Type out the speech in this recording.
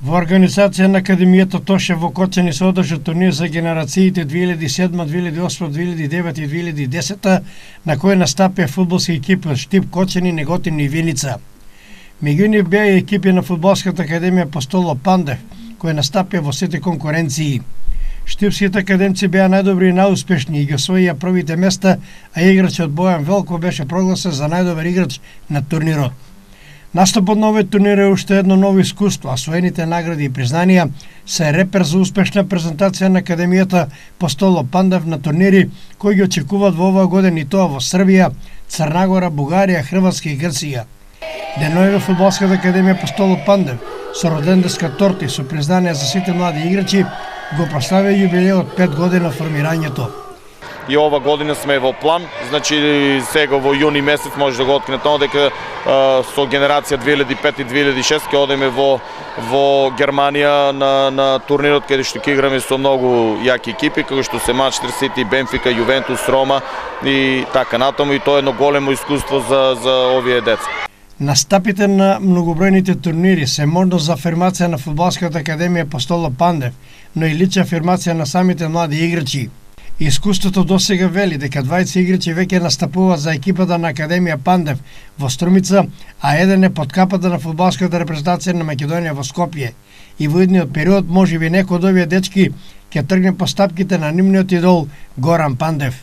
Во организација на Академијата Тошев во Кочани се одржа турнир за генерациите 2007, 2008, 2009 и 2010, на кој настапија фудбалски екипи од Штип, Кочани, Неготин и Виница. Меѓу нив беа и екипи на Фудбалската академија Постоло Пандев, кои настапија во сите конкуренции. Штипските академци беа најдобри и најуспешни и ги освоија првите места, а играчот Бојан Велко беше прогласен за најдобар играч на турнирот. Настапот на овој турнир е уште едно ново искуство, а освоените награди и признанија се репер за успешна презентација на Академијата Постоло Пандев на турнири кои ги очекуваат во оваа година, и тоа во Србија, Црнагора, Бугарија, Хрватска и Грција. Денови Фудбалската академија Постоло Пандев со роденденска торта и со признанија за сите млади играчи го прославија јубилеот 5 година од формирањето. И ова година сме во план, значи сега во јуни месец може да го откриете дека со генерација 2005 и 2006 ќе одеме во Германија на турнирот каде што ќе играме со многу јаки екипи, како што се Манчестер Сити, Бенфика, Јувентус, Рома и така натаму, и тоа е едно големо искуство за овие деца. Настапите на многобројните турнири се можност за афирмација на Фудбалската академија Постоло Пандев, но и лична афирмација на самите млади играчи. Искуството досега вели дека 20 играчи веќе настапуваат за екипата на Академија Пандев во Струмица, а еден е под капата на фудбалската репрезентација на Македонија во Скопје. И во идниот период можеби некој од овие дечки ќе тргне по стапките на нивниот идол Горан Пандев.